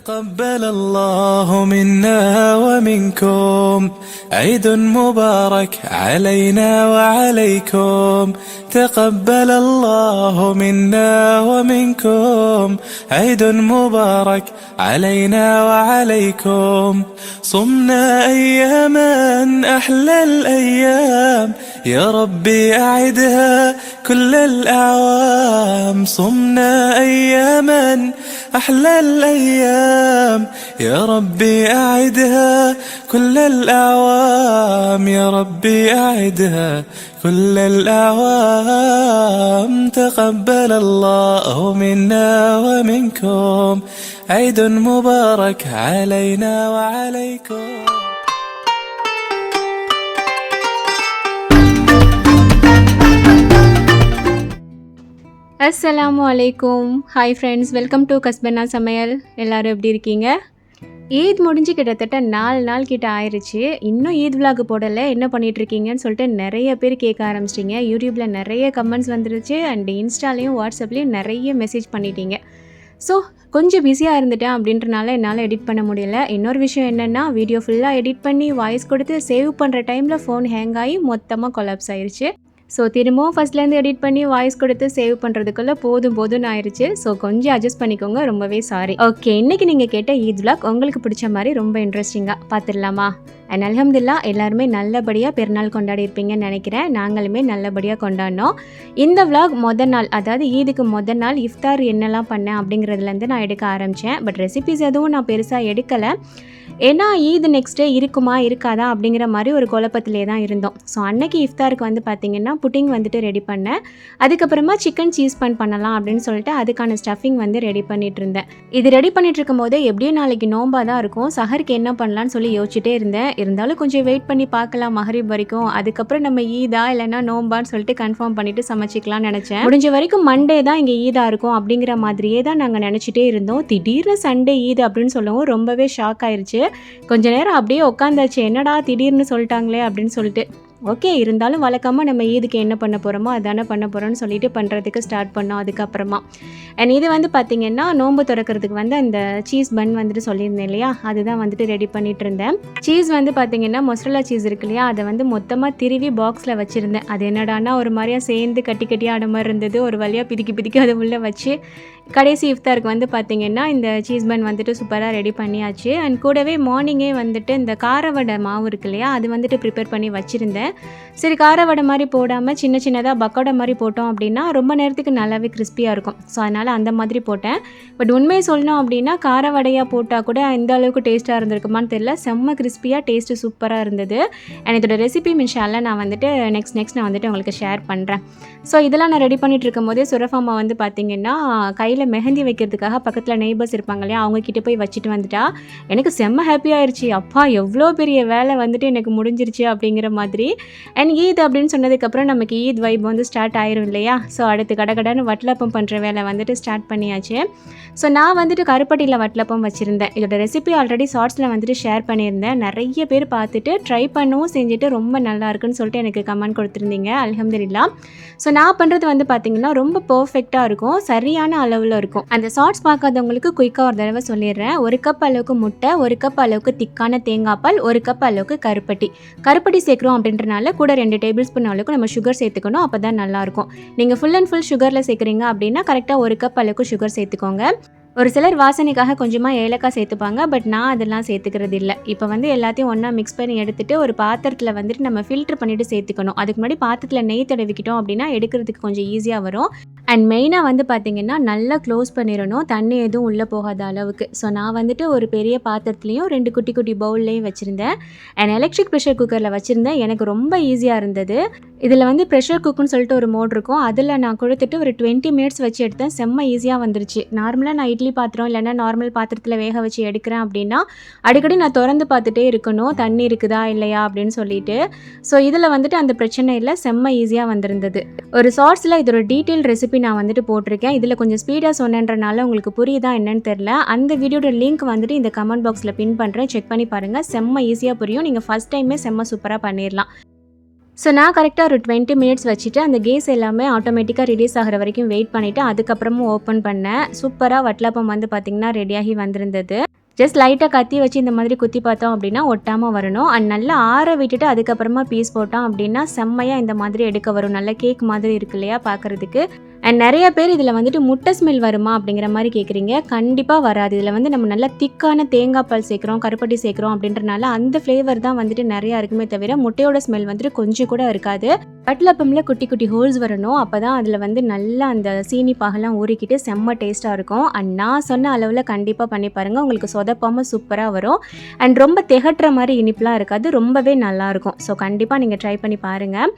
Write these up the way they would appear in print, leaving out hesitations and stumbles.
تقبل الله منا ومنكم عيد مبارك علينا وعليكم تقبل الله منا ومنكم عيد مبارك علينا وعليكم صمنا أياما أحلى الأيام يا ربي أعدها كل الأعوام صمنا أياما أحلى الأيام يا ربي أعدها كل الأعوام يا ربي أعدها كل الأعوام تقبل الله منا ومنكم عيد مبارك علينا وعليكم. அஸ்ஸலாமு அலைக்கும். Hi friends, welcome to கஸ்பனா சமையல். எல்லோரும் எப்படி இருக்கீங்க? ஈத் முடிஞ்சு கிட்டத்தட்ட 4 நாள் கிட்ட ஆயிடுச்சு. இன்னும் ஈத் விலாக் போடலை, என்ன பண்ணிகிட்ருக்கீங்கன்னு சொல்லிட்டு நிறைய பேர் கேட்க ஆரம்பிச்சிட்டிங்க. யூடியூப்பில் நிறைய கமெண்ட்ஸ் வந்துருச்சு அண்ட் இன்ஸ்டாலேயும் வாட்ஸ்அப்லேயும் நிறைய மெசேஜ் பண்ணிட்டீங்க. ஸோ கொஞ்சம் பிஸியாக இருந்துட்டேன் அப்படின்றனால என்னால் எடிட் பண்ண முடியல. இன்னொரு விஷயம் என்னென்னா, வீடியோ ஃபுல்லாக எடிட் பண்ணி வாய்ஸ் கொடுத்து சேவ் பண்ணுற டைமில் ஃபோன் ஹேங் ஆகி மொத்தமாக கொலாப்ஸ் ஆயிடுச்சு. ஸோ திரும்பவும் ஃபஸ்ட்லேருந்து எடிட் பண்ணி வாய்ஸ் கொடுத்து சேவ் பண்ணுறதுக்குள்ளே போதும்னு ஆயிடுச்சு. ஸோ கொஞ்சம் அட்ஜஸ்ட் பண்ணிக்கோங்க, ரொம்பவே சாரி. ஓகே, இன்றைக்கி நீங்கள் கேட்ட ஈத் விலாக் உங்களுக்கு பிடிச்ச மாதிரி ரொம்ப இன்ட்ரெஸ்டிங்காக பார்த்துடலாமா? அண்ட் அல்ஹம்துலில்லாஹ் எல்லாருமே நல்லபடியாக பெருநாள் கொண்டாடி இருப்பீங்கன்னு நினைக்கிறேன். நாங்களுமே நல்லபடியாக கொண்டாடினோம். இந்த விலாக் மொதல் நாள், அதாவது ஈதுக்கு மொதல் நாள் இஃப்தார் என்னெல்லாம் பண்ணேன் அப்படிங்கிறதுலேருந்து நான் எடுக்க ஆரம்பித்தேன். பட் ரெசிபிஸ் எதுவும் நான் பெருசாக எடுக்கலை. ஏன்னா ஈது நெக்ஸ்ட் டே இருக்குமா இருக்காதா அப்படிங்கிற மாதிரி ஒரு குழப்பத்திலே தான் இருந்தோம். ஸோ அன்னைக்கு இஃப்தாருக்கு வந்து பார்த்திங்கன்னா புட்டிங் வந்துட்டு ரெடி பண்ணேன். அதுக்கப்புறமா சிக்கன் சீஸ் பண்ணலாம் அப்படின்னு சொல்லிட்டு அதுக்கான ஸ்டஃபிங் வந்து ரெடி பண்ணிட்டு இருந்தேன். இது ரெடி பண்ணிட்டு இருக்கும் போதே எப்படியும் நாளைக்கு நோம்பாக தான் இருக்கும். சஹருக்கு என்ன பண்ணலான்னு சொல்லி யோசிச்சுட்டே இருந்தேன். இருந்தாலும் கொஞ்சம் வெயிட் பண்ணி பார்க்கலாம் மஹரிப் வரைக்கும், அதுக்கப்புறம் நம்ம ஈதா இல்லைன்னா நோம்பான்னு சொல்லிட்டு கன்ஃபார்ம் பண்ணிட்டு சமைச்சிக்கலாம்னு நினச்சேன். முடிஞ்ச வரைக்கும் மண்டே தான் இங்கே ஈதா இருக்கும் அப்படிங்கிற மாதிரியே தான் நாங்கள் நினச்சிட்டே இருந்தோம். திடீர்னு சண்டே ஈது அப்படின்னு சொல்லவும் ரொம்பவே ஷாக் ஆயிடுச்சு. கொஞ்ச நேரம் அப்படியே உட்காந்தாச்சு, என்னடா திடீர்னு சொல்லிட்டாங்களே அப்படின்னு சொல்லிட்டு. ஓகே, இருந்தாலும் வழக்கமாக நம்ம ஈதுக்கு என்ன பண்ண போகிறோமோ அதானே பண்ண போகிறோன்னு சொல்லிட்டு பண்ணுறதுக்கு ஸ்டார்ட் பண்ணோம். அதுக்கப்புறமா அண்ட் இது வந்து பார்த்திங்கன்னா நோன்பு திறக்கிறதுக்கு வந்து அந்த சீஸ் பன் வந்துட்டு சொல்லியிருந்தேன் இல்லையா, அதுதான் வந்துட்டு ரெடி பண்ணிகிட்டு இருந்தேன். சீஸ் வந்து பார்த்திங்கன்னா மொசரல்லா சீஸ் இருக்கு இல்லையா, அதை வந்து மொத்தமாக திருவி பாக்ஸில் வச்சுருந்தேன். அது என்னடானா ஒரு மாதிரியாக சேர்ந்து கட்டி கட்டியாக மாதிரி இருந்தது. ஒரு வழியாக பிதிக்கி அதை உள்ளே வச்சு கடைசி இஃப்தாருக்கு வந்து பார்த்திங்கன்னா இந்த சீஸ் பன் வந்துட்டு சூப்பராக ரெடி பண்ணியாச்சு. அண்ட் கூடவே மார்னிங்கே வந்துட்டு இந்த காரவடை மாவு இருக்கு இல்லையா, அது வந்துட்டு ப்ரிப்பேர் பண்ணி வச்சுருந்தேன். சரி, காரவடை மாதிரி போடாமல் சின்ன சின்னதாக பக்கோடா மாதிரி போட்டோம் அப்படின்னா ரொம்ப நேரத்துக்கு நல்லாவே கிறிஸ்பியாக இருக்கும். ஸோ அதனால் அந்த மாதிரி போட்டேன். பட் உண்மையை சொல்லணும் அப்படின்னா காரவடையாக போட்டால் கூட இந்த அளவுக்கு டேஸ்ட்டாக இருந்திருக்குமான்னு தெரியல. செம்ம கிறிஸ்பியாக டேஸ்ட்டு சூப்பராக இருந்தது. அண்ட் இதோட ரெசிபி இன்ஷாஅல்லாஹ் நான் வந்துட்டு நெக்ஸ்ட் நான் வந்துட்டு உங்களுக்கு ஷேர் பண்ணுறேன். ஸோ இதெல்லாம் நான் ரெடி பண்ணிகிட்டு இருக்கும் போதே சுரஃபாமா வந்து பார்த்திங்கன்னா கையில் மெஹந்தி வைக்கிறதுக்காக பக்கத்தில் நெய்பர்ஸ் இருப்பாங்க இல்லையா, அவங்கக்கிட்ட போய் வச்சுட்டு வந்துட்டா. எனக்கு செம்ம ஹாப்பி ஆயிடுச்சு. அப்பா எவ்வளோ பெரிய வேலை வந்துட்டு எனக்கு முடிஞ்சிருச்சு அப்படிங்கிற மாதிரி. அண்ட் ஈத் அப்படின்னு சொன்னதுக்கப்புறம் நமக்கு ஈத் வைப் வந்து ஸ்டார்ட் ஆயிரும் இல்லையா. ஸோ அடுத்து கடகடன்னு வட்டலப்பம் பண்ணுற வேலை வந்துட்டு ஸ்டார்ட் பண்ணியாச்சு. ஸோ நான் வந்துட்டு கருப்பட்டியில் வட்டலப்பம் வச்சுருந்தேன். இதோட ரெசிபி ஆல்ரெடி ஷார்ட்ஸில் வந்துட்டு ஷேர் பண்ணியிருந்தேன். நிறைய பேர் பார்த்துட்டு ட்ரை பண்ணவும் செஞ்சுட்டு ரொம்ப நல்லா இருக்குன்னு சொல்லிட்டு எனக்கு கமெண்ட் கொடுத்துருந்தீங்க. அல்ஹம்துலில்லாஹ். ஸோ நான் பண்ணுறது வந்து பார்த்திங்கன்னா ரொம்ப பர்ஃபெக்டாக இருக்கும், சரியான அளவில் இருக்கும். அந்த ஷார்ட்ஸ் பார்க்காதவங்களுக்கு குயிக்காக ஒரு தடவை சொல்லிடுறேன். 1 கப் அளவுக்கு முட்டை, 1 கப் அளவுக்கு திக்கான தேங்காய் பால், 1 கப் அளவுக்கு கருப்பட்டி சேர்க்குறோம் அப்படின்றனால கூட 2 டேபிள் ஸ்பூன் அளவுக்கு நம்ம சுகர் சேர்த்துக்கணும். அப்போ தான் நல்லாயிருக்கும். நீங்கள் ஃபுல் அண்ட் ஃபுல் சுகரில் சேர்க்குறீங்க அப்படின்னா கரெக்டாக 1 கப் அளவுக்கு சுகர் சேர்த்துக்கோங்க. ஒரு சிலர் வாசனைக்காக கொஞ்சமாக ஏலக்காய் சேர்த்துப்பாங்க. பட் நான் அதெல்லாம் சேர்த்துக்கிறது இல்லை. இப்போ வந்து எல்லாத்தையும் ஒன்றா மிக்ஸ் பண்ணி எடுத்துகிட்டு ஒரு பாத்திரத்தில் வந்துட்டு நம்ம ஃபில்ட்ரு பண்ணிவிட்டு சேர்த்துக்கணும். அதுக்கு முன்னாடி பாத்திரத்தில் நெய் தடவிக்கிட்டோம் அப்படின்னா எடுக்கிறதுக்கு கொஞ்சம் ஈஸியாக வரும். அண்ட் மெயினாக வந்து பார்த்திங்கன்னா நல்லா க்ளோஸ் பண்ணிடணும், தண்ணி எதுவும் உள்ளே போகாத அளவுக்கு. ஸோ நான் வந்துட்டு ஒரு பெரிய பாத்திரத்துலேயும் 2 குட்டி குட்டி பவுல்லையும் வச்சுருந்தேன். அண்ட் எலக்ட்ரிக் ப்ரெஷர் குக்கரில் வச்சுருந்தேன். எனக்கு ரொம்ப ஈஸியாக இருந்தது. இதில் வந்து ப்ரெஷர் குக்குன்னு சொல்லிட்டு ஒரு மோட் இருக்கும். அதில் நான் கொடுத்துட்டு ஒரு 20 மினிட்ஸ் வச்சு எடுத்தேன். செம்ம ஈஸியாக வந்துருச்சு. நார்மலாக நான் இட்லி பாத்திரம் இல்லைன்னா நார்மல் பாத்திரத்தில் வேக வச்சு எடுக்கிறேன் அப்படின்னா அடிக்கடி நான் திறந்து பார்த்துட்டே இருக்கணும், தண்ணி இருக்குதா இல்லையா அப்படின்னு சொல்லிட்டு. ஸோ இதில் வந்துட்டு அந்த பிரச்சனை இல்லை, செம்ம ஈஸியாக வந்திருந்தது. ஒரு ஷார்ட்ஸில் இதோட டீட்டெயில் ரெசிபி நான் வந்துட்டு போட்டிருக்கேன். இதில் கொஞ்சம் ஸ்பீடாக சொன்னேன்றனால உங்களுக்கு புரியுதா என்னன்னு தெரில. அந்த வீடியோட லிங்க் வந்துட்டு இந்த கமெண்ட் பாக்ஸில் பின் பண்ணுறேன், செக் பண்ணி பாருங்கள். செம்ம ஈஸியாக புரியும். நீங்கள் ஃபஸ்ட் டைமே செம்ம சூப்பராக பண்ணிடலாம். ஸோ நான் கரெக்டாக ஒரு 20 மினிட்ஸ் வச்சுட்டு அந்த கேஸ் எல்லாமே ஆட்டோமேட்டிக்காக ரிலீஸ் ஆகிற வரைக்கும் வெயிட் பண்ணிவிட்டு அதுக்கப்புறமும் ஓப்பன் பண்ணேன். சூப்பராக வட்டலப்பம் வந்து பார்த்திங்கன்னா ரெடியாகி வந்திருந்தது. ஜஸ்ட் லைட்டாக கத்தி வச்சு இந்த மாதிரி குத்தி பார்த்தோம் அப்படின்னா ஒட்டாமல் வரணும். அண்ட் நல்லா ஆற விட்டுட்டு அதுக்கப்புறமா பீஸ் போட்டோம் அப்படின்னா செம்மையாக இந்த மாதிரி எடுக்க வரும். நல்ல கேக் மாதிரி இருக்கு இல்லையா பார்க்குறதுக்கு. அண்ட் நிறைய பேர் இதில் வந்துட்டு முட்டை ஸ்மெல் வருமா அப்படிங்கிற மாதிரி கேட்குறீங்க. கண்டிப்பாக வராது. இதில் வந்து நம்ம நல்லா திக்கான தேங்காய் பால் சேர்க்குறோம், கருப்பட்டி சேர்க்குறோம் அப்படின்றனால அந்த ஃப்ளேவர் தான் வந்துட்டு நிறையா இருக்குமே தவிர முட்டையோட ஸ்மெல் வந்துட்டு கொஞ்சம் கூட இருக்காது. வட்டலப்பமில் குட்டி குட்டி ஹோல்ஸ் வரணும், அப்போ தான் அதில் வந்து நல்லா அந்த சீனி பாகெல்லாம் ஊறிக்கிட்டு செம்ம டேஸ்ட்டாக இருக்கும். அண்ட் நான் சொன்ன அளவில் கண்டிப்பாக பண்ணி பாருங்கள், உங்களுக்கு சொதப்பாமல் சூப்பராக வரும். அண்ட் ரொம்ப திகட்டுற மாதிரி இனிப்புலாம் இருக்காது, ரொம்பவே நல்லாயிருக்கும். ஸோ கண்டிப்பாக நீங்கள் ட்ரை பண்ணி பாருங்கள்.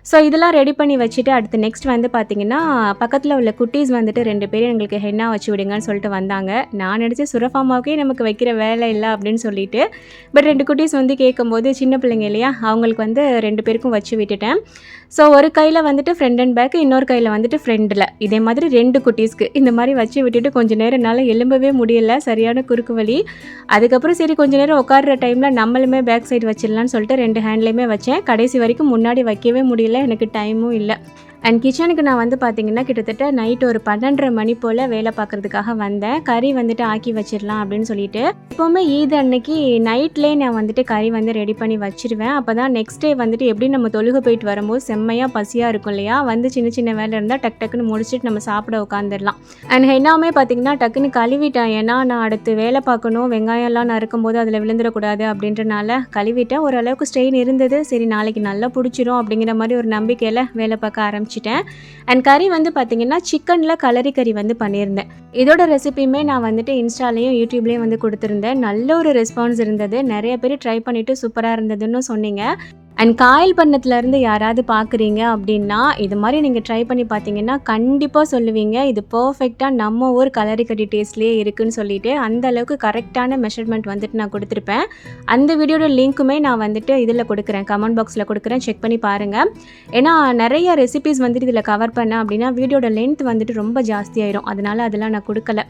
ஸோ இதெல்லாம் ரெடி பண்ணி வச்சுட்டு அடுத்து நெக்ஸ்ட் வந்து பார்த்திங்கன்னா பக்கத்தில் உள்ள குட்டீஸ் வந்துட்டு 2 பேரும் எங்களுக்கு ஹென்னா வச்சு விடுங்கன்னு சொல்லிட்டு வந்தாங்க. நான் நினச்சி சுரஃபாமாவுக்கே நமக்கு வைக்கிற வேலை இல்லை அப்படின்னு சொல்லிட்டு, பட் 2 குட்டீஸ் வந்து கேட்கும்போது சின்ன பிள்ளைங்க இல்லையா, அவங்களுக்கு வந்து 2 பேருக்கும் வச்சு விட்டுட்டேன். ஸோ ஒரு கையில் வந்துட்டு ஃப்ரண்ட் அண்ட் பேக்கு, இன்னொரு கையில் வந்துட்டு ஃப்ரெண்டில், இதே மாதிரி 2 குட்டீஸ்க்கு இந்த மாதிரி வச்சு விட்டுட்டு கொஞ்சம் நேரம் என்னால் எழும்பவே முடியல, சரியான குறுக்கு வலி. அதுக்கப்புறம் சரி கொஞ்சம் நேரம் உட்கார்ற டைமில் நம்மளுமே பேக் சைடு வச்சிடலான்னு சொல்லிட்டு 2 ஹேண்ட்லேயுமே வச்சேன். கடைசி வரைக்கும் முன்னாடி வைக்கவே முடியல, எனக்கு டைமும் இல்லை. அண்ட் கிச்சனுக்கு நான் வந்து பார்த்திங்கன்னா கிட்டத்தட்ட நைட் ஒரு 12:30 மணி போல் வேலை பார்க்குறதுக்காக வந்தேன். கறி வந்துட்டு ஆக்கி வச்சிடலாம் அப்படின்னு சொல்லிட்டு. எப்போவுமே ஈத் அன்னைக்கு நைட்லேயே நான் வந்துட்டு கறி வந்து ரெடி பண்ணி வச்சிருவேன். அப்போ தான் நெக்ஸ்ட் டே வந்துட்டு எப்படி நம்ம தொழுகை போயிட்டு வரும்போது செம்மையாக பசியாக இருக்கும் இல்லையா, வந்து சின்ன சின்ன வேலை இருந்தால் டக் டக்குன்னு முடிச்சுட்டு நம்ம சாப்பிட உட்காந்துடலாம். அண்ட் ஹென்னாமே பார்த்திங்கன்னா டக்குன்னு கழுவிட்டேன். ஏன்னா நான் அடுத்து வேலை பார்க்கணும், வெங்காயம்லாம் நறுக்கும் போது அதில் விழுந்துடக்கூடாது அப்படின்றனால கழுவிட்டேன். ஓரளவுக்கு ஸ்ட்ரெயின் இருந்தது. சரி நாளைக்கு நல்லா பிடிச்சிரும் அப்படிங்கிற மாதிரி ஒரு நம்பிக்கையில் வேலை பார்க்க ஆரம்பிச்சிட்டேன். அண்ட் கறி வந்து பார்த்திங்கன்னா சிக்கனில் கலரி கறி வந்து பண்ணியிருந்தேன். இதோட ரெசிபியுமே நான் வந்துட்டு இன்ஸ்டாலேயும் யூடியூப்லேயும் வந்து கொடுத்துருந்தேன். நல்ல ஒரு ரெஸ்பான்ஸ் இருந்தது. நிறைய பேர் ட்ரை பண்ணிவிட்டு சூப்பராக இருந்ததுன்னு சொன்னீங்க. அண்ட் காயல் பண்ணத்துலேருந்து யாராவது பார்க்குறீங்க அப்படின்னா இது மாதிரி நீங்கள் ட்ரை பண்ணி பார்த்தீங்கன்னா கண்டிப்பாக சொல்லுவீங்க இது பர்ஃபெக்டாக நம்ம ஊர் கலரி கறி டேஸ்ட்லேயே இருக்குதுன்னு சொல்லிட்டு, அந்த அளவுக்கு கரெக்டான மெஷர்மெண்ட் வந்துட்டு நான் கொடுத்துருப்பேன். அந்த வீடியோட லிங்க்குமே நான் வந்துட்டு இதில் கொடுக்குறேன், கமெண்ட் பாக்ஸில் கொடுக்குறேன், செக் பண்ணி பாருங்கள். ஏன்னா நிறைய ரெசிபிஸ் வந்துட்டு இதில் கவர் பண்ணேன் அப்படின்னா வீடியோட லென்த் வந்துட்டு ரொம்ப ஜாஸ்தியாயிரும், அதனால் அதெல்லாம் நான் கொடுக்கல.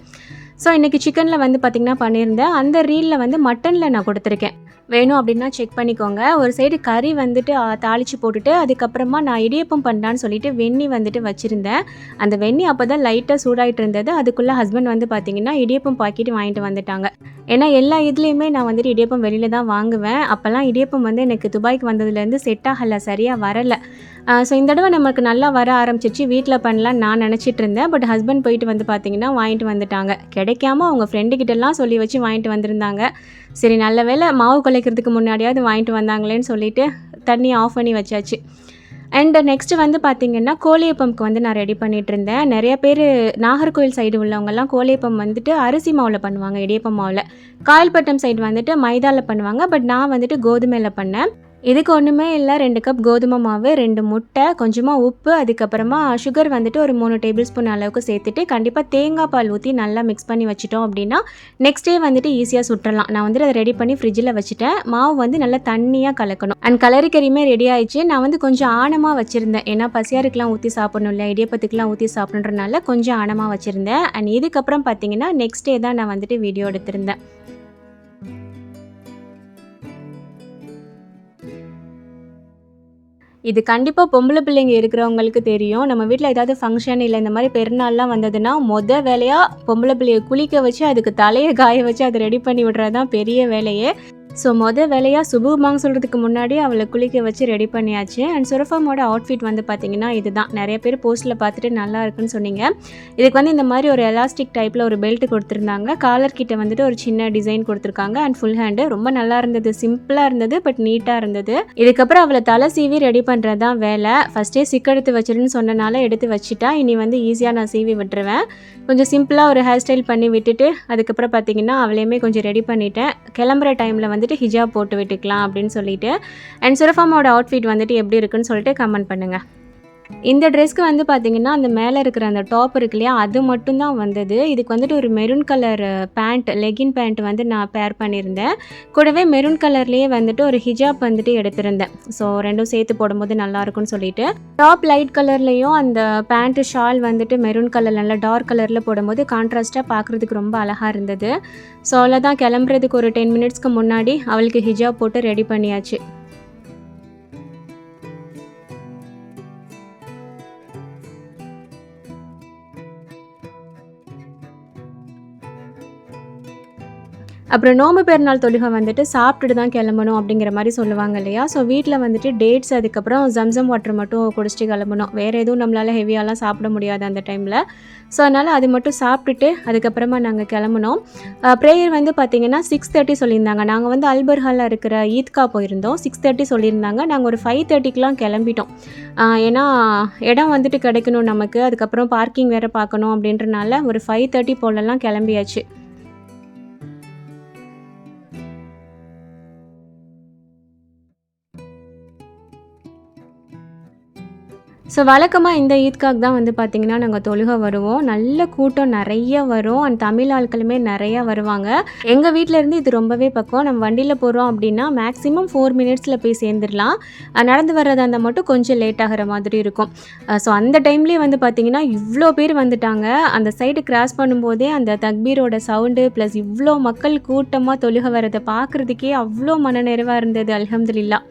ஸோ இன்றைக்கி சிக்கனில் வந்து பார்த்திங்கன்னா பண்ணியிருந்தேன். அந்த ரீலில் வந்து மட்டனில் நான் கொடுத்துருக்கேன். வேணும் அப்படின்னா செக் பண்ணிக்கோங்க. ஒரு சைடு கறி வந்துட்டு தாளித்து போட்டுட்டு அதுக்கப்புறமா நான் இடியப்பம் பண்ணலான்னு சொல்லிட்டு வெந்நி வந்துட்டு வச்சுருந்தேன். அந்த வெந்நி அப்போ தான் லைட்டாக சூடாகிட்டு இருந்தது. அதுக்குள்ளே ஹஸ்பண்ட் வந்து பார்த்திங்கன்னா இடியப்பம் பாக்கெட் வாங்கிட்டு வந்துட்டாங்க. ஏன்னா எல்லா இதுலேயுமே நான் வந்துட்டு இடியப்பம் வெளியில் தான் வாங்குவேன். அப்போல்லாம் இடியப்பம் வந்து எனக்கு துபாய்க்கு வந்ததுலேருந்து செட் ஆகலை, சரியாக வரலை. ஸோ இந்த தடவை நமக்கு நல்லா வர ஆரம்பிச்சிச்சு, வீட்டில் பண்ணலான்னு நான் நினச்சிட்டு இருந்தேன். பட் ஹஸ்பண்ட் போயிட்டு வந்து பார்த்திங்கன்னா வாங்கிட்டு வந்துட்டாங்க. கிடைக்காம அவங்க ஃப்ரெண்டுக்கிட்டலாம் சொல்லி வச்சு வாங்கிட்டு வந்திருந்தாங்க. சரி நல்ல வேளை மாவு குலைக்கிறதுக்கு முன்னாடியாவது வாங்கிட்டு வந்தாங்களேன்னு சொல்லிட்டு தண்ணி ஆஃப் பண்ணி வச்சாச்சு. அண்ட் நெக்ஸ்ட்டு வந்து பார்த்திங்கன்னா கோழியப்பம்க்கு வந்து நான் ரெடி பண்ணிகிட்டு இருந்தேன். நிறைய பேர் நாகர்கோவில் சைடு உள்ளவங்கெல்லாம் கோழியப்பம் வந்துட்டு அரிசி மாவில் பண்ணுவாங்க, இடியப்பம் மாவில். காயல்பட்டம் சைடு வந்துட்டு மைதாவில் பண்ணுவாங்க. பட் நான் வந்துட்டு கோதுமையில் பண்ணேன். இதுக்கு ஒன்றுமே இல்லை, 2 கப் கோதுமை மாவு, 2 முட்டை, கொஞ்சமாக உப்பு, அதுக்கப்புறமா சுகர் வந்துட்டு ஒரு 3 டேபிள் ஸ்பூன் அளவுக்கு சேர்த்துட்டு கண்டிப்பாக தேங்காய் பால் ஊற்றி நல்லா மிக்ஸ் பண்ணி வச்சுட்டோம் அப்படின்னா நெக்ஸ்ட் டே வந்துட்டு ஈஸியாக சுட்டுறலாம். நான் வந்துட்டு அதை ரெடி பண்ணி ஃப்ரிட்ஜில் வச்சுட்டேன். மாவு வந்து நல்லா தண்ணியாக கலக்கணும். அண்ட் கலரி கறியுமே ரெடி ஆயிடுச்சு. நான் வந்து கொஞ்சம் ஆணமாக வச்சுருந்தேன், ஏன்னா பசியாருக்கெலாம் ஊற்றி சாப்பிடணும் இல்லையா, இடியப்பத்துக்கெலாம் ஊற்றி சாப்பிட்றதுனால கொஞ்சம் ஆணமாக வச்சுருந்தேன். அண்ட் இதுக்கப்புறம் பார்த்திங்கன்னா நெக்ஸ்ட் டே தான் நான் வந்துட்டு வீடியோ எடுத்திருந்தேன். இது கண்டிப்பாக பொம்பளை பிள்ளைங்க இருக்கிறவங்களுக்கு தெரியும். நம்ம வீட்டில் ஏதாவது ஃபங்க்ஷன் இல்லை இந்த மாதிரி பெருநாள்லாம் வந்ததுன்னா வேலையாக பொம்பளை பிள்ளையை குளிக்க வச்சு அதுக்கு தலையை காய வச்சு அதை ரெடி பண்ணி விடுறது தான் பெரிய வேலையே. ஸோ வேலையாக சுபுமாங்க சொல்கிறதுக்கு முன்னாடி அவளை குளிக்க வச்சு ரெடி பண்ணியாச்சு. அண்ட் சுரஃபாமோட அவுட்ஃபிட் வந்து பார்த்திங்கன்னா இதுதான். நிறைய பேர் போஸ்ட்டில் பார்த்துட்டு நல்லா இருக்குன்னு சொன்னீங்க. இதுக்கு வந்து இந்த மாதிரி ஒரு எலாஸ்டிக் டைப்பில் ஒரு பெல்ட் கொடுத்துருந்தாங்க. காலர் கிட்ட வந்துட்டு ஒரு சின்ன டிசைன் கொடுத்துருக்காங்க. அண்ட் ஃபுல் ஹேண்டு ரொம்ப நல்லா இருந்தது. சிம்பிளாக இருந்தது, பட் நீட்டாக இருந்தது. இதுக்கப்புறம் அவளை தலை சீவி ரெடி பண்ணுறது தான் வேலை. ஃபஸ்ட்டே எடுத்து வச்சிருன்னு சொன்னனால எடுத்து வச்சுட்டா. இனி வந்து ஈஸியாக நான் சீவி விட்டுருவேன். கொஞ்சம் சிம்பிளாக ஒரு ஹேர் ஸ்டைல் பண்ணி விட்டுட்டு அதுக்கப்புறம் பார்த்திங்கன்னா அவளையுமே கொஞ்சம் ரெடி பண்ணிட்டேன். கிளம்புற டைமில் வந்துட்டு ஹிஜாப் போட்டு விட்டுக்கலாம் அப்படின்னு சொல்லிட்டு. அண்ட் சுரஃபாமோட அவுட்ஃபிட் வந்துட்டு எப்படி இருக்குன்னு சொல்லிட்டு கமெண்ட் பண்ணுங்கள். இந்த ட்ரெஸ்க்கு வந்து பார்த்திங்கன்னா அந்த மேலே இருக்கிற அந்த டாப் இருக்கு இல்லையா, அது மட்டும்தான் வந்தது. இதுக்கு வந்துட்டு ஒரு maroon colour pant, legging pant வந்து நான் பேர் பண்ணியிருந்தேன். கூடவே மெரூன் கலர்லேயே வந்துட்டு ஒரு ஹிஜாப் வந்துட்டு எடுத்திருந்தேன். ஸோ ரெண்டும் சேர்த்து போடும்போது நல்லாயிருக்கும்னு சொல்லிட்டு டாப் லைட் கலர்லேயும் அந்த பேண்ட்டு ஷால் வந்துட்டு மெரூன் கலர் நல்லா டார்க் கலரில் போடும்போது கான்ட்ராஸ்ட்டாக பார்க்குறதுக்கு ரொம்ப அழகாக இருந்தது. ஸோ அவ்வளோதான், கிளம்புறதுக்கு ஒரு 10 மினிட்ஸ்க்கு முன்னாடி அவளுக்கு ஹிஜாப் போட்டு ரெடி பண்ணியாச்சு. அப்புறம் நோம்பு பெருநாள் தொழுகை வந்துட்டு சாப்பிட்டுட்டு தான் கிளம்பணும் அப்படிங்கிற மாதிரி சொல்லுவாங்க இல்லையா. ஸோ வீட்டில் வந்துட்டு டேட்ஸ் அதுக்கப்புறம் ஜம்சம் வாட்டர் மட்டும் குடிச்சிட்டு கிளம்பணும். வேறு எதுவும் நம்மளால் ஹெவியாலாம் சாப்பிட முடியாது அந்த டைமில். ஸோ அதனால் அது மட்டும் சாப்பிட்டுட்டு அதுக்கப்புறமா நாங்கள் கிளம்புனோம். ப்ரேயர் வந்து பார்த்திங்கன்னா 6:30 சொல்லியிருந்தாங்க. நாங்கள் வந்து அல்பர்ஹாலில் இருக்கிற ஈத்கா போயிருந்தோம். 6:30 சொல்லியிருந்தாங்க. நாங்கள் ஒரு 5:30க்கெலாம் கிளம்பிட்டோம். ஏன்னா இடம் வந்துட்டு கிடைக்கணும் நமக்கு, அதுக்கப்புறம் பார்க்கிங் வேறு பார்க்கணும் அப்படின்றனால ஒரு 5:30 போலலாம் கிளம்பியாச்சு. ஸோ வழக்கமாக இந்த ஈத்காக்கு தான் வந்து பார்த்திங்கன்னா நாங்கள் தொழுகை வருவோம். நல்ல கூட்டம் நிறைய வரும். அண்ட் தமிழ் ஆட்களுமே நிறையா வருவாங்க. எங்கள் வீட்டிலேருந்து இது ரொம்பவே பக்கம். நம்ம வண்டியில் போகிறோம் அப்படின்னா மேக்ஸிமம் 4 மினிட்ஸில் போய் சேர்ந்துடலாம். நடந்து வர்றதா இருந்தால் மட்டும் கொஞ்சம் லேட் ஆகிற மாதிரி இருக்கும். ஸோ அந்த டைம்லேயே வந்து பார்த்திங்கன்னா இவ்வளோ பேர் வந்துட்டாங்க. அந்த சைடு கிராஸ் பண்ணும்போதே அந்த தக்பீரோட சவுண்டு ப்ளஸ் இவ்வளோ மக்கள் கூட்டமாக தொழுகை வர்றதை பார்க்குறதுக்கே அவ்வளோ மனநிறைவாக இருந்தது. அல்ஹம்துலில்லாஹ்.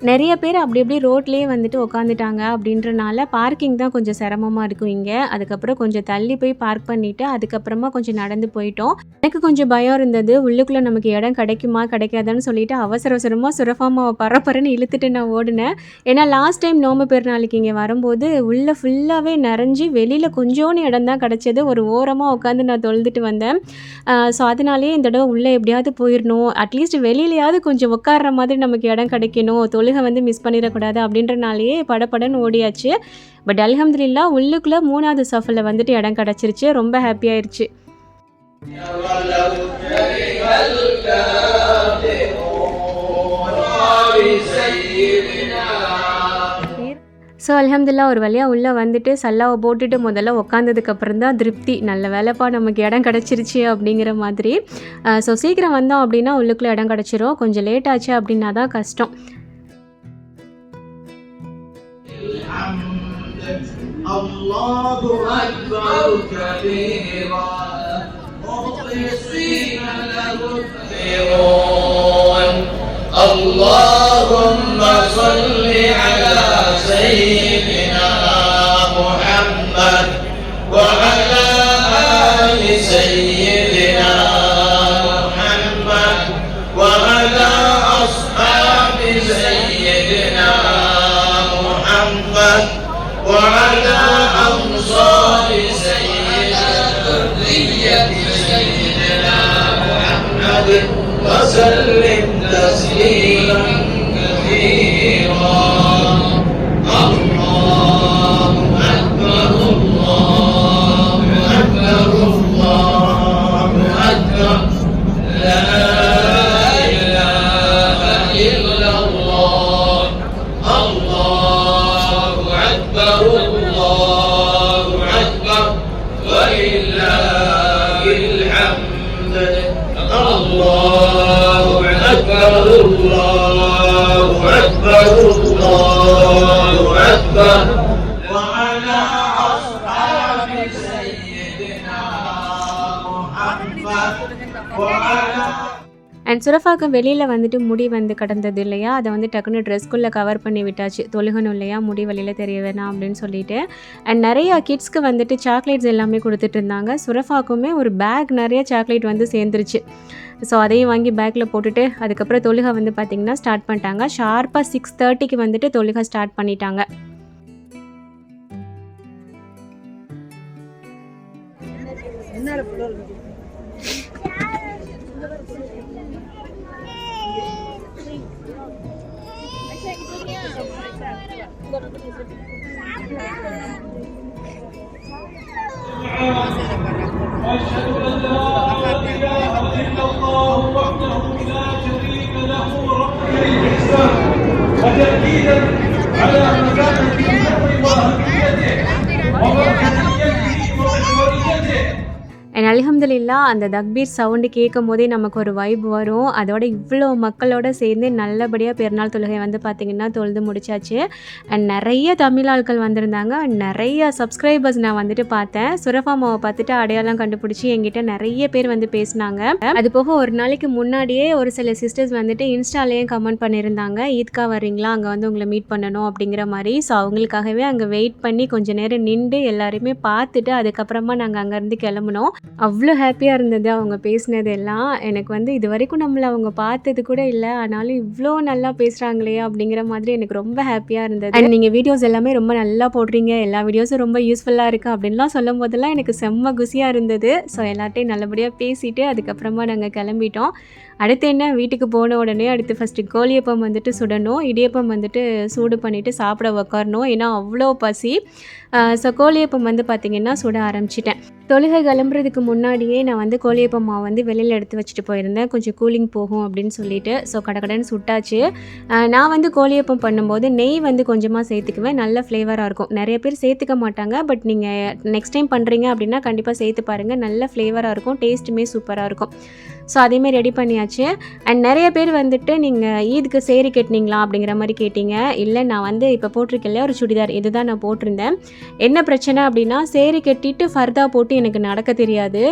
நிறைய பேர் அப்படி இப்படி ரோட்லேயே வந்துட்டு உட்காந்துட்டாங்க அப்படின்றனால பார்க்கிங் தான் கொஞ்சம் சிரமமாக இருக்கும் இங்கே. அதுக்கப்புறம் கொஞ்சம் தள்ளி போய் பார்க் பண்ணிவிட்டு அதுக்கப்புறமா கொஞ்சம் நடந்து போயிட்டோம். எனக்கு கொஞ்சம் பயம் இருந்தது, உள்ளுக்குள்ளே நமக்கு இடம் கிடைக்குமா கிடைக்காதான்னு சொல்லிட்டு அவசரமாக சுரஃபாமாவை பரப்பரன்னு இழுத்துட்டு நான் ஓடினேன். ஏன்னா லாஸ்ட் டைம் நோம்பு பெருநாளுக்கு இங்கே வரும்போது உள்ளே ஃபுல்லாகவே நிறைஞ்சி வெளியில் கொஞ்சோன்னு இடம் தான் கிடச்சது. ஒரு ஓரமாக உட்காந்து நான் தொழுதுட்டு வந்தேன். ஸோ அதனாலேயே இந்த தடவை உள்ளே எப்படியாவது போயிடணும், அட்லீஸ்ட் வெளியிலையாவது கொஞ்சம் உட்கார்ற மாதிரி நமக்கு இடம் கிடைக்கணும், தொழுகை வந்து மிஸ் பண்ணிடக்கூடாது அப்படின்றனாலேயே படப்படன்னு ஓடியாச்சு. பட் அல்ஹம்துலில்லாஹ் உள்ளுக்குள்ளே 3வது சஃபில் வந்துட்டு இடம் கிடச்சிருச்சு. ரொம்ப ஹாப்பி ஆயிடுச்சு. ஸோ அல்ஹம்துலில்லாஹ் ஒரு வழியாக உள்ளே வந்துட்டு சல்லாவை போட்டுட்டு முதல்ல உட்காந்ததுக்கப்புறம் தான் திருப்தி. நல்ல வேலைப்பா நமக்கு இடம் கிடச்சிருச்சு அப்படிங்கிற மாதிரி. ஸோ சீக்கிரம் வந்தோம் அப்படின்னா உள்ளுக்குள்ளே இடம் கிடச்சிரும். கொஞ்சம் லேட் ஆச்சு அப்படின்னா தான் கஷ்டம். அல்லாஹு அக்பர் கபீரா முக்லிஸீன லஹு அல்லாஹும்ம ஸல்லி அலா சய்யிதினா முஹம்மத் வ அலா ஆலி சய்யிதினா முஹம்மத் வ அலா அஸ்ஹாபி சய்யிதினா முஹம்மத் وعلى أنصار سيدنا ذرية سيدنا محمد وسلم تسليما كثيرا. الله أكبر الله أكبر الله أكبر لا إله إلا الله. الله أكبر الله أكبر ولله الحمد. الله أكبر الله أكبر الله أكبر وعلى أصحاب سيدنا محمد وعلى அண்ட் சுரஃபாவுக்கு வெளியில் வந்துட்டு முடி வந்து கடந்தது இல்லையா, அதை வந்து டக்குன்னு ட்ரெஸ்க்குள்ளே கவர் பண்ணி விட்டாச்சு. தொழுகணும் இல்லையா, முடி வெளியில் தெரிய வேணாம் அப்படின்னு சொல்லிட்டு. அண்ட் நிறையா கிட்ஸ்க்கு வந்துட்டு சாக்லேட்ஸ் எல்லாமே கொடுத்துட்டு இருந்தாங்க. சுரஃபாவுக்குமே ஒரு பேக் நிறைய சாக்லேட் வந்து சேர்ந்துருச்சு. ஸோ அதையும் வாங்கி பேக்கில் போட்டுட்டு அதுக்கப்புறம் தொழுகை வந்து பார்த்திங்கன்னா ஸ்டார்ட் பண்ணிட்டாங்க. ஷார்ப்பாக 6:30க்கு வந்துட்டு தொழுகை ஸ்டார்ட் பண்ணிட்டாங்க. وتأكيدا على مكانة الأمر وأهميته ومركزيته ومحوريته. அண்ட் அல்ஹம்துலில்லா அந்த தக்பீர் சவுண்டு கேட்கும் போதே நமக்கு ஒரு வைப் வரும். அதோட இவ்வளோ மக்களோட சேர்ந்து நல்லபடியாக பெருநாள் தொழுகை வந்து பார்த்திங்கன்னா தொழுது முடிச்சாச்சு. அண்ட் நிறைய தமிழ் ஆட்கள் வந்திருந்தாங்க. அண்ட் நிறைய சப்ஸ்கிரைபர்ஸ் நான் வந்துட்டு பார்த்தேன். சுரஃபாமாவை பார்த்துட்டு அடையாளம் கண்டுபிடிச்சி என்கிட்ட நிறைய பேர் வந்து பேசினாங்க. அது போக ஒரு நாளைக்கு முன்னாடியே ஒரு சில சிஸ்டர்ஸ் வந்துட்டு இன்ஸ்டாலேயும் கமெண்ட் பண்ணியிருந்தாங்க, ஈத்கா வரீங்களா, அங்கே வந்து உங்களை மீட் பண்ணணும் அப்படிங்கிற மாதிரி. ஸோ அவங்களுக்காகவே அங்கே வெயிட் பண்ணி கொஞ்சம் நேரம் நின்று எல்லாருமே பார்த்துட்டு அதுக்கப்புறமா நாங்கள் அங்கேருந்து கிளம்புனோம். அவ்வளோ ஹாப்பியாக இருந்தது அவங்க பேசினது எல்லாம். எனக்கு வந்து இது வரைக்கும் நம்மளை அவங்க பார்த்தது கூட இல்லை, ஆனாலும் இவ்வளோ நல்லா பேசுகிறாங்களே அப்படிங்கிற மாதிரி எனக்கு ரொம்ப ஹாப்பியாக இருந்தது. அண்ட் நீங்கள் வீடியோஸ் எல்லாமே ரொம்ப நல்லா போடுறீங்க, எல்லா வீடியோஸும் ரொம்ப யூஸ்ஃபுல்லாக இருக்குது அப்படின்லாம் சொல்லும் போதெல்லாம் எனக்கு செம்ம குசியாக இருந்தது. ஸோ எல்லார்ட்டையும் நல்லபடியாக பேசிவிட்டு அதுக்கப்புறமா நாங்கள் கிளம்பிட்டோம். அடுத்து என்ன, வீட்டுக்கு போன உடனே அடுத்து ஃபஸ்ட்டு கோழியப்பம் வந்துட்டு சுடணும், இடியப்பம் வந்துட்டு சூடு பண்ணிவிட்டு சாப்பிட உக்காரணும். ஏன்னா அவ்வளோ பசி. ஸோ கோழியப்பம் வந்து பார்த்திங்கன்னா சுட ஆரம்பிச்சிட்டேன். தொழுகை கிளம்புறதுக்கு முன்னாடியே நான் வந்து கோழியப்பம் மாவு வந்து வெளியில் எடுத்து வச்சுட்டு போயிருந்தேன், கொஞ்சம் கூலிங் போகும் அப்படின்னு சொல்லிட்டு. ஸோ கடகடன்னு சுட்டாச்சு. நான் வந்து கோழியப்பம் பண்ணும்போது நெய் வந்து கொஞ்சமாக சேர்த்துக்குவேன், நல்ல ஃப்ளேவராக இருக்கும். நிறைய பேர் சேர்த்துக்க மாட்டாங்க, பட் நீங்கள் நெக்ஸ்ட் டைம் பண்ணுறீங்க அப்படின்னா கண்டிப்பாக சேர்த்து பாருங்கள், நல்ல ஃப்ளேவராக இருக்கும், டேஸ்ட்டுமே சூப்பராக இருக்கும். ஸோ அதேமாதிரி ரெடி பண்ணியாச்சு. அண்ட் நிறைய பேர் வந்துட்டு நீங்கள் ஈதுக்கு சேரி கட்டினீங்களா அப்படிங்கிற மாதிரி கேட்டிங்க. இல்லை, நான் வந்து இப்போ போட்டிருக்கேன் ஒரு சுடிதார், இதுதான் நான் போட்டிருந்தேன். என்ன பிரச்சனை அப்படின்னா, சேரி கட்டிட்டு ஃபர்தா போட்டு எனக்கு நடக்க தெரியாது,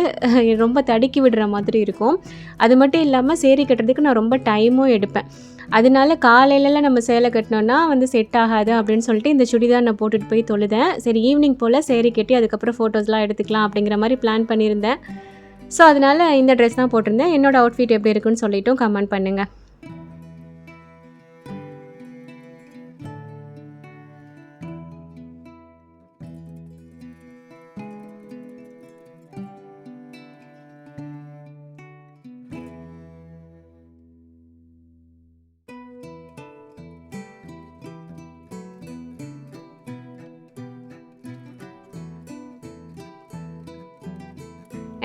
ரொம்ப தடுக்கி விடுற மாதிரி இருக்கும். அது மட்டும் இல்லாமல் சேரி கட்டுறதுக்கு நான் ரொம்ப டைமும் எடுப்பேன். அதனால காலையிலலாம் நம்ம சேலை கட்டினோன்னா வந்து செட் ஆகாது அப்படின்னு சொல்லிட்டு இந்த சுடிதார் நான் போட்டுட்டு போய் தொழுதேன். சரி, ஈவினிங் போல் சேரி கட்டி அதுக்கப்புறம் ஃபோட்டோஸ்லாம் எடுத்துக்கலாம் அப்படிங்கிற மாதிரி பிளான் பண்ணியிருந்தேன். ஸோ அதனால் இந்த ட்ரெஸ் தான் போட்டிருந்தேன். என்னோடய அவுட்ஃபிட் எப்படி இருக்குன்னு சொல்லிட்டும் கமெண்ட் பண்ணுங்கள்.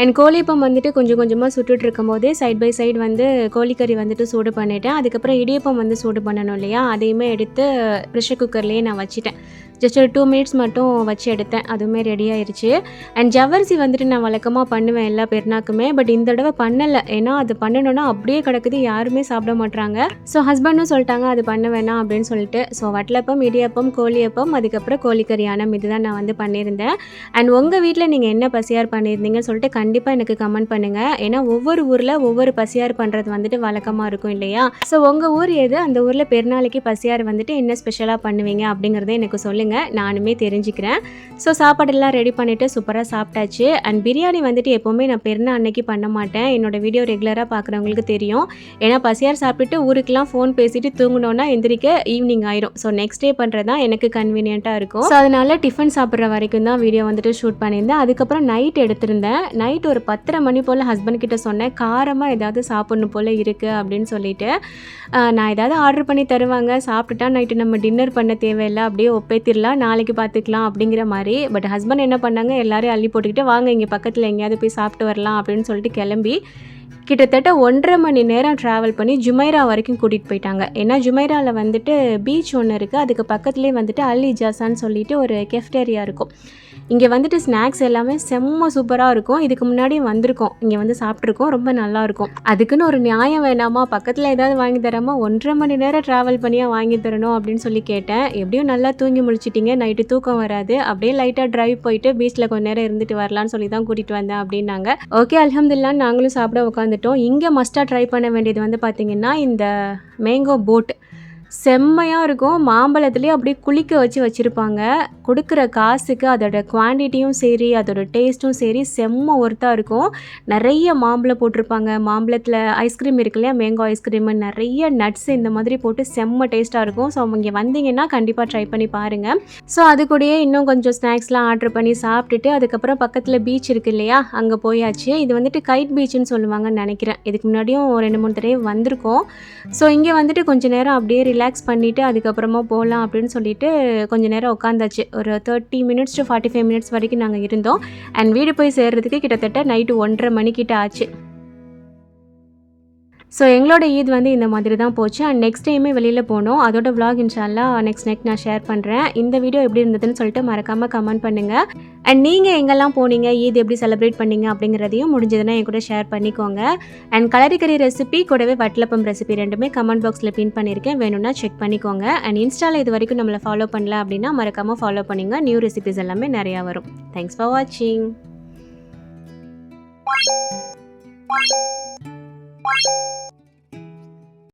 அண்ட் கோழிப்பம் வந்துட்டு கொஞ்சம் கொஞ்சமாக சுட்டுட்டு இருக்கும் போதே சைட் பை சைடு வந்து கோழிக்கறி வந்துட்டு சூடு பண்ணிவிட்டேன். அதுக்கப்புறம் இடியப்பம் வந்து சூடு பண்ணணும் இல்லையா, அதையுமே எடுத்து ப்ரெஷர் குக்கர்லேயே நான் வச்சுட்டேன். ஜஸ்ட் ஒரு 2 மினிட்ஸ் மட்டும் வச்சு எடுத்தேன், அதுவுமே ரெடி ஆயிடுச்சு. அண்ட் ஜவ்வரிசி வந்துட்டு நான் வழக்கமாக பண்ணுவேன் எல்லா பெருநாக்குமே, பட் இந்த தடவை பண்ணலை. ஏன்னா அது பண்ணணுன்னா அப்படியே கிடக்குது, யாருமே சாப்பிட மாட்டாங்க. ஸோ ஹஸ்பண்டும் சொல்லிட்டாங்க அது பண்ண வேணாம் அப்படின்னு சொல்லிட்டு. ஸோ வட்டலப்பம், இடியப்பம், கோழியப்பம், அதுக்கப்புறம் கோழிக்கறி அனம், இதுதான் நான் வந்து பண்ணியிருந்தேன். அண்ட் உங்கள் வீட்டில் நீங்கள் என்ன பசியார் பண்ணியிருந்தீங்கன்னு சொல்லிட்டு கண்டிப்பாக எனக்கு கமெண்ட் பண்ணுங்கள். ஏன்னா ஒவ்வொரு ஊரில் ஒவ்வொரு பசியார் பண்ணுறது வந்துட்டு வழக்கமாக இருக்கும் இல்லையா. ஸோ உங்கள் ஊர் எது, அந்த ஊரில் பெருநாளைக்கு பசியார் வந்துட்டு என்ன ஸ்பெஷலாக பண்ணுவீங்க அப்படிங்கிறத எனக்கு சொல்லுங்கள், நானுமே தெரிஞ்சுக்கிறேன். ஸோ சாப்பாடெல்லாம் ரெடி பண்ணிவிட்டு சூப்பராக சாப்பிட்டாச்சு. அண்ட் பிரியாணி வந்துட்டு எப்போவுமே நான் பெருநாள் அன்னைக்கு பண்ண மாட்டேன், என்னோடய வீடியோ ரெகுலராக பார்க்குறவங்களுக்கு தெரியும். ஏன்னா பசியார் சாப்பிட்டுட்டு ஊருக்கெலாம் ஃபோன் பேசிட்டு தூங்கினோன்னா எந்திரிக்க ஈவினிங் ஆயிரும். ஸோ நெக்ஸ்ட் டே பண்ணுறது தான் எனக்கு கன்வீனியண்ட்டாக இருக்கும். ஸோ அதனால் டிஃபன் சாப்பிட்ற வரைக்கும் தான் வீடியோ வந்துட்டு ஷூட் பண்ணியிருந்தேன். அதுக்கப்புறம் நைட் எடுத்திருந்தேன். நைட் ஒரு 10:30 மணி போல் ஹஸ்பண்ட் கிட்ட சொன்னேன், காரமாக ஏதாவது சாப்பிட்ணும் போல் இருக்குது அப்படின்னு சொல்லிட்டு. நான் ஏதாவது ஆர்டர் பண்ணி தருவாங்க, சாப்பிட்டுட்டா நைட்டு நம்ம டின்னர் பண்ண தேவையில்லை, அப்படியே ஒப்பேத்திரலாம், நாளைக்கு பார்த்துக்கலாம் அப்படிங்கிற மாதிரி. பட் ஹஸ்பண்ட் என்ன பண்ணாங்க, எல்லாரையும் அள்ளி போட்டுக்கிட்டு வாங்க இங்கே பக்கத்தில் எங்கேயாவது போய் சாப்பிட்டு வரலாம் அப்படின்னு சொல்லிட்டு கிளம்பி கிட்டத்தட்ட 1.5 மணி நேரம் ட்ராவல் பண்ணி ஜுமைரா வரைக்கும் கூட்டிகிட்டு போயிட்டாங்க. ஏன்னா ஜுமைராவில் வந்துட்டு பீச் ஒன்று இருக்குது, அதுக்கு பக்கத்துலேயே வந்துட்டு அல் இஜாசான்னு சொல்லிட்டு ஒரு கெஃப்டேரியா இருக்கும். இங்கே வந்துட்டு ஸ்நாக்ஸ் எல்லாமே செம்ம சூப்பராக இருக்கும். இதுக்கு முன்னாடியும் வந்திருக்கோம், இங்கே வந்து சாப்பிட்ருக்கோம், ரொம்ப நல்லாயிருக்கும். அதுக்குன்னு ஒரு நியாயம் வேணாமா, பக்கத்தில் ஏதாவது வாங்கி தராமா 1.5 மணி நேரம் ட்ராவல் பண்ணியாக வாங்கி தரணும் அப்படின்னு சொல்லி கேட்டேன். எப்படியும் நல்லா தூங்கி முழிச்சிட்டிங்க, நைட்டு தூக்கம் வராது, அப்படியே லைட்டாக ட்ரைவ் போயிட்டு பீச்சில் கொஞ்சம் நேரம் இருந்துட்டு வரலான்னு சொல்லி தான் கூட்டிகிட்டு வந்தேன் அப்படின்னாங்க. ஓகே, அல்ஹம்துலில்லாஹ் நாங்களும் சாப்பிட உட்காந்துட்டோம். இங்கே மஸ்ட்டாக ட்ரை பண்ண வேண்டியது வந்து பார்த்திங்கன்னா இந்த மேங்கோ போட் செம்மையாக இருக்கும். மாம்பழத்துலேயே அப்படியே குளிக்க வச்சுருப்பாங்க. கொடுக்குற காசுக்கு அதோட குவான்டிட்டியும் சரி, அதோட டேஸ்ட்டும் சரி செம்ம ஒர்த்தாக இருக்கும். நிறைய மாம்பழம் போட்டிருப்பாங்க. மாம்பழத்தில் ஐஸ்கிரீம் இருக்கு இல்லையா, மேங்கோ ஐஸ்கிரீமு, நிறைய நட்ஸ் இந்த மாதிரி போட்டு செம்ம டேஸ்ட்டாக இருக்கும். ஸோ இங்கே வந்தீங்கன்னா கண்டிப்பாக ட்ரை பண்ணி பாருங்கள். ஸோ அது கூடயே இன்னும் கொஞ்சம் ஸ்நாக்ஸ்லாம் ஆர்டர் பண்ணி சாப்பிட்டுட்டு அதுக்கப்புறம் பக்கத்தில் பீச் இருக்குது இல்லையா, அங்கே போயாச்சு. இது வந்துட்டு கைட் பீச்சுன்னு சொல்லுவாங்கன்னு நினைக்கிறேன். இதுக்கு முன்னாடியும் 2-3 தடவை வந்திருக்கோம். ஸோ இங்கே வந்துட்டு கொஞ்சம் நேரம் அப்படியே ரிலாக்ஸ் பண்ணிவிட்டு அதுக்கப்புறமா போகலாம் அப்படின்னு சொல்லிட்டு கொஞ்சம் நேரம் உட்காந்தாச்சு. ஒரு 30 minutes to 45 minutes வரைக்கும் நாங்கள் இருந்தோம். அண்ட் வீடு போய் சேர்றதுக்கு கிட்டத்தட்ட நைட்டு 1:30 மணிக்கிட்ட ஆச்சு. ஸோ எங்களோட ஈத் வந்து இந்த மாதிரி தான் போச்சு. அண்ட் நெக்ஸ்ட் டைமே வெளியில் போனோம். அதோட விலாக் இன்ஷால்லா நெக்ஸ்ட் நான் ஷேர் பண்ணுறேன். இந்த வீடியோ எப்படி இருந்ததுன்னு சொல்லிட்டு மறக்காமல் கமெண்ட் பண்ணுங்கள். அண்ட் நீங்கள் எங்கெல்லாம் போனீங்க, ஈத் எப்படி செலிப்ரேட் பண்ணீங்க அப்படிங்கிறதையும் முடிஞ்சதுன்னா என் கூட ஷேர் பண்ணிக்கோங்க. அண்ட் கலரிக்கறி ரெசிபி கூடவே வட்டலப்பம் ரெசிபி ரெண்டுமே கமெண்ட் பாக்ஸில் பின் பண்ணியிருக்கேன், வேணும்னா செக் பண்ணிக்கோங்க. அண்ட் இன்ஸ்டாவில் இது வரைக்கும் நம்மளை ஃபாலோ பண்ணல அப்படின்னா மறக்காமல் ஃபாலோ பண்ணுங்க. நியூ ரெசிபிஸ் எல்லாமே நிறையா வரும். தேங்க்ஸ் ஃபார் வாட்சிங்.